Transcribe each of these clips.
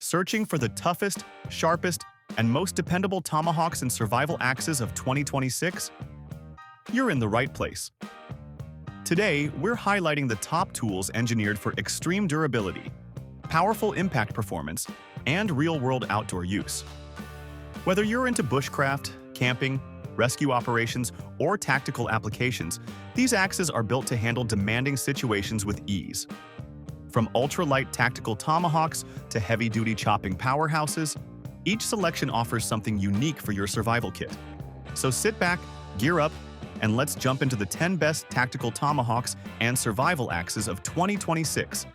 Searching for the toughest, sharpest, and most dependable tomahawks and survival axes of 2026? You're in the right place. Today, we're highlighting the top tools engineered for extreme durability, powerful impact performance, and real-world outdoor use. Whether you're into bushcraft, camping, rescue operations, or tactical applications, these axes are built to handle demanding situations with ease. From ultralight tactical tomahawks to heavy-duty chopping powerhouses, each selection offers something unique for your survival kit. So sit back, gear up, and let's jump into the 10 best tactical tomahawks and survival axes of 2026.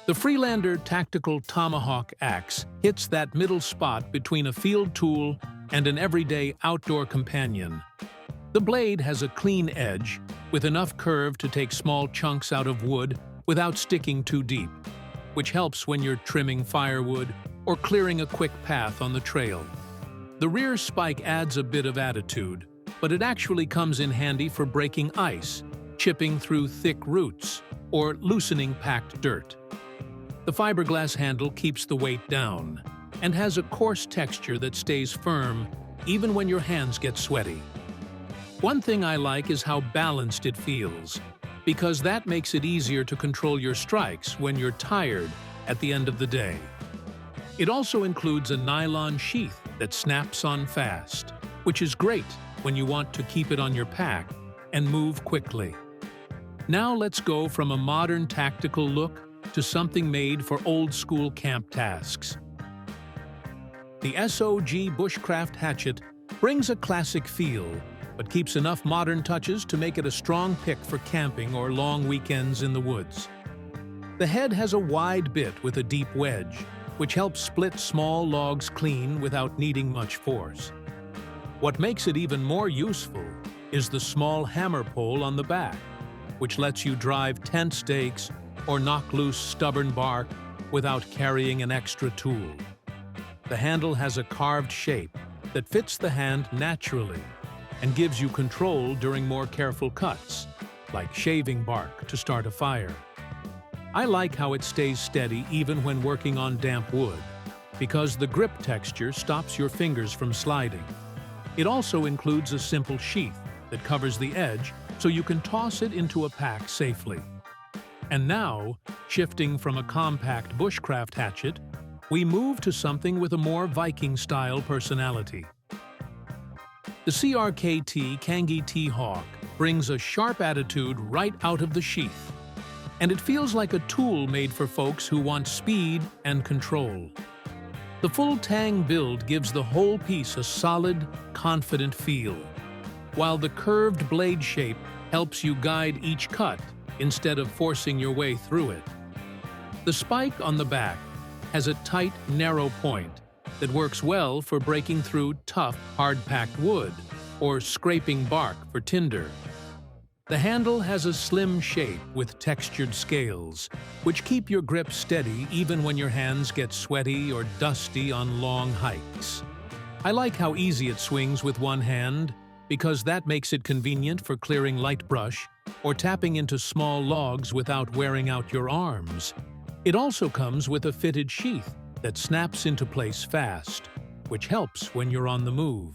The Freellander Tactical Tomahawk axe hits that middle spot between a field tool and an everyday outdoor companion. The blade has a clean edge, with enough curve to take small chunks out of wood without sticking too deep, which helps when you're trimming firewood or clearing a quick path on the trail. The rear spike adds a bit of attitude, but it actually comes in handy for breaking ice, chipping through thick roots, or loosening packed dirt. The fiberglass handle keeps the weight down and has a coarse texture that stays firm even when your hands get sweaty. One thing I like is how balanced it feels, because that makes it easier to control your strikes when you're tired at the end of the day. It also includes a nylon sheath that snaps on fast, which is great when you want to keep it on your pack and move quickly. Now let's go from a modern tactical look to something made for old-school camp tasks. The SOG Bushcraft Hatchet brings a classic feel, but keeps enough modern touches to make it a strong pick for camping or long weekends in the woods. The head has a wide bit with a deep wedge, which helps split small logs clean without needing much force. What makes it even more useful is the small hammer pole on the back, which lets you drive tent stakes or knock loose stubborn bark without carrying an extra tool. The handle has a carved shape that fits the hand naturally and gives you control during more careful cuts, like shaving bark to start a fire. I like how it stays steady even when working on damp wood, because the grip texture stops your fingers from sliding. It also includes a simple sheath that covers the edge so you can toss it into a pack safely. And now, shifting from a compact bushcraft hatchet, we move to something with a more Viking-style personality. The CRKT Kangi T-Hawk brings a sharp attitude right out of the sheath, and it feels like a tool made for folks who want speed and control. The full tang build gives the whole piece a solid, confident feel, while the curved blade shape helps you guide each cut instead of forcing your way through it. The spike on the back has a tight, narrow point that works well for breaking through tough, hard-packed wood or scraping bark for tinder. The handle has a slim shape with textured scales, which keep your grip steady even when your hands get sweaty or dusty on long hikes. I like how easy it swings with one hand, because that makes it convenient for clearing light brush or tapping into small logs without wearing out your arms. It also comes with a fitted sheath that snaps into place fast, which helps when you're on the move.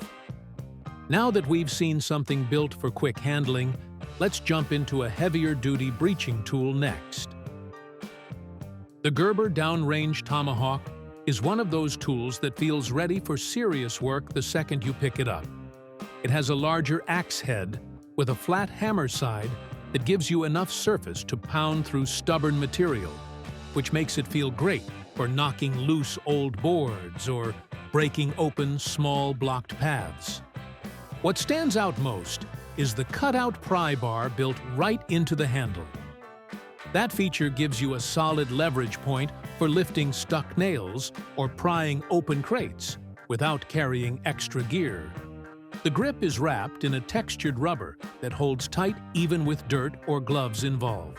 Now that we've seen something built for quick handling, let's jump into a heavier-duty breaching tool next. The Gerber Downrange Tomahawk is one of those tools that feels ready for serious work the second you pick it up. It has a larger axe head with a flat hammer side that gives you enough surface to pound through stubborn material, which makes it feel great for knocking loose old boards or breaking open small blocked paths. What stands out most is the cutout pry bar built right into the handle. That feature gives you a solid leverage point for lifting stuck nails or prying open crates without carrying extra gear. The grip is wrapped in a textured rubber that holds tight even with dirt or gloves involved.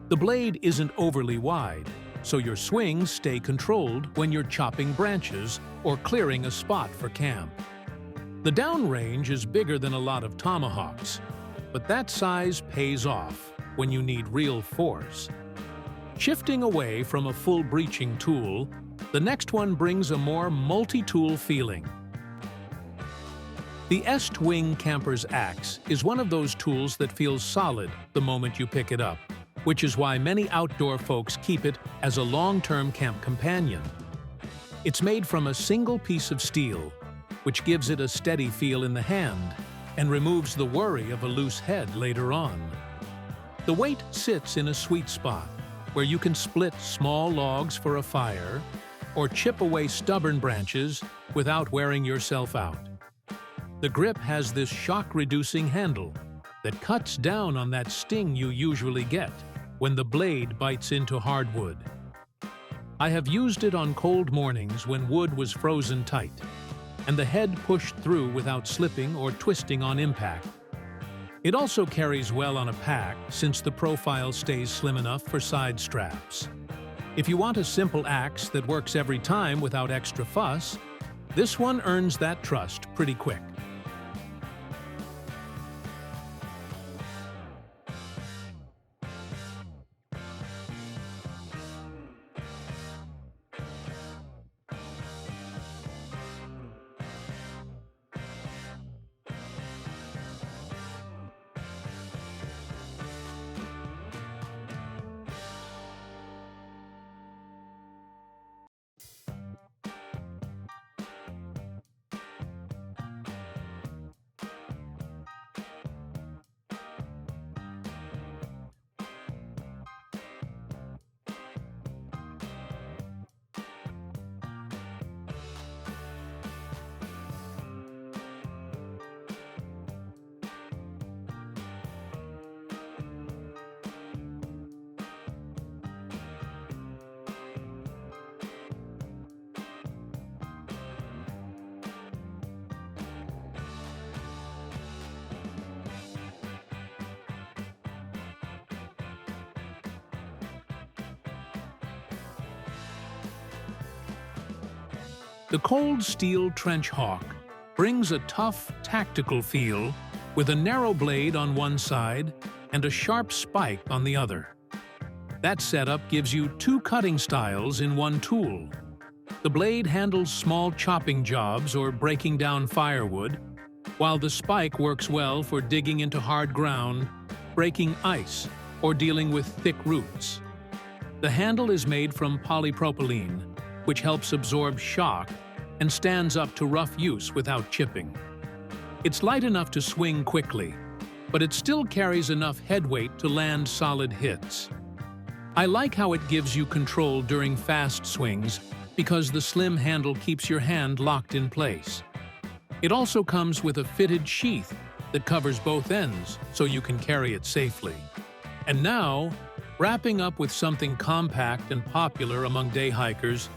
The blade isn't overly wide, so your swings stay controlled when you're chopping branches or clearing a spot for camp. The downrange is bigger than a lot of tomahawks, but that size pays off when you need real force, Shifting away from a full breaching tool, the next one brings a more multi-tool feeling. The Est-Wing Camper's Axe is one of those tools that feels solid the moment you pick it up, which is why many outdoor folks keep it as a long-term camp companion. It's made from a single piece of steel, which gives it a steady feel in the hand and removes the worry of a loose head later on. The weight sits in a sweet spot where you can split small logs for a fire or chip away stubborn branches without wearing yourself out. The grip has this shock-reducing handle that cuts down on that sting you usually get when the blade bites into hardwood. I have used it on cold mornings when wood was frozen tight, and the head pushed through without slipping or twisting on impact. It also carries well on a pack since the profile stays slim enough for side straps. If you want a simple axe that works every time without extra fuss, this one earns that trust pretty quick. The cold steel trench hawk brings a tough, tactical feel with a narrow blade on one side and a sharp spike on the other. That setup gives you two cutting styles in one tool. The blade handles small chopping jobs or breaking down firewood, while the spike works well for digging into hard ground, breaking ice, or dealing with thick roots. The handle is made from polypropylene, which helps absorb shock and stands up to rough use without chipping. It's light enough to swing quickly, but it still carries enough head weight to land solid hits. I like how it gives you control during fast swings because the slim handle keeps your hand locked in place. It also comes with a fitted sheath that covers both ends so you can carry it safely. And now, wrapping up with something compact and popular among day hikers,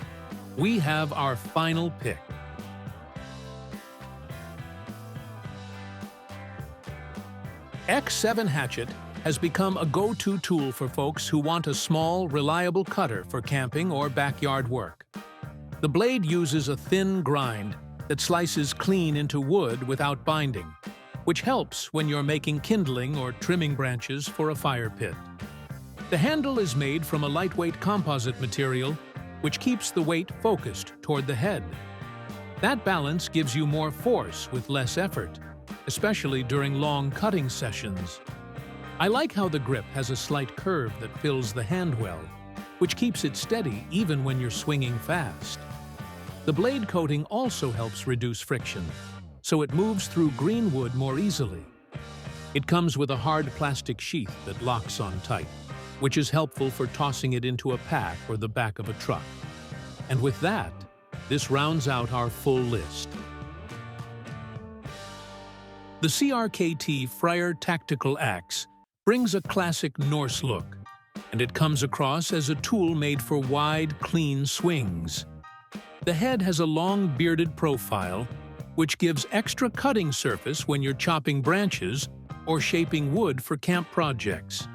we have our final pick. X7 Hatchet has become a go-to tool for folks who want a small, reliable cutter for camping or backyard work. The blade uses a thin grind that slices clean into wood without binding, which helps when you're making kindling or trimming branches for a fire pit. The handle is made from a lightweight composite material which keeps the weight focused toward the head. That balance gives you more force with less effort, especially during long cutting sessions. I like how the grip has a slight curve that fills the hand well, which keeps it steady even when you're swinging fast. The blade coating also helps reduce friction, so it moves through green wood more easily. It comes with a hard plastic sheath that locks on tight, which is helpful for tossing it into a pack or the back of a truck. And with that, this rounds out our full list. The CRKT Frier Tactical Axe brings a classic Norse look, and it comes across as a tool made for wide, clean swings. The head has a long bearded profile, which gives extra cutting surface when you're chopping branches or shaping wood for camp projects.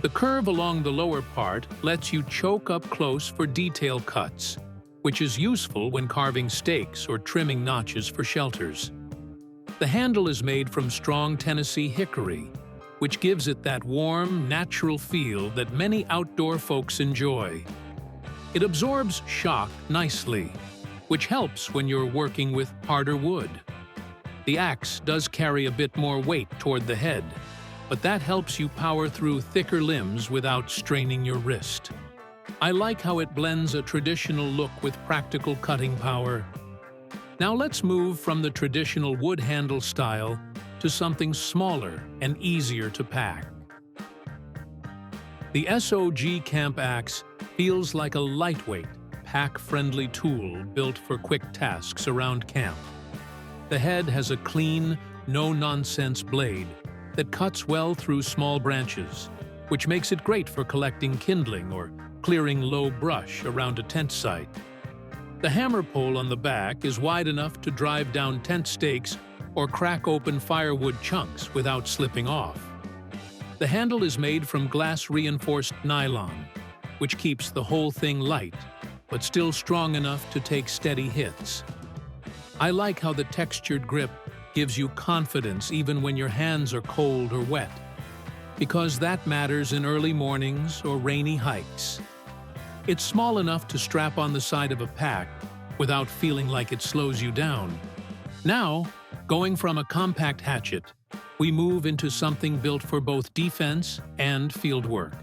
The curve along the lower part lets you choke up close for detail cuts, which is useful when carving stakes or trimming notches for shelters. The handle is made from strong Tennessee hickory, which gives it that warm, natural feel that many outdoor folks enjoy. It absorbs shock nicely, which helps when you're working with harder wood. The axe does carry a bit more weight toward the head, but that helps you power through thicker limbs without straining your wrist. I like how it blends a traditional look with practical cutting power. Now let's move from the traditional wood handle style to something smaller and easier to pack. The SOG Camp Axe feels like a lightweight, pack-friendly tool built for quick tasks around camp. The head has a clean, no-nonsense blade that cuts well through small branches, which makes it great for collecting kindling or clearing low brush around a tent site. The hammer pole on the back is wide enough to drive down tent stakes or crack open firewood chunks without slipping off. The handle is made from glass-reinforced nylon, which keeps the whole thing light, but still strong enough to take steady hits. I like how the textured grip gives you confidence even when your hands are cold or wet, because that matters in early mornings or rainy hikes. It's small enough to strap on the side of a pack without feeling like it slows you down. Now, going from a compact hatchet, we move into something built for both defense and field work.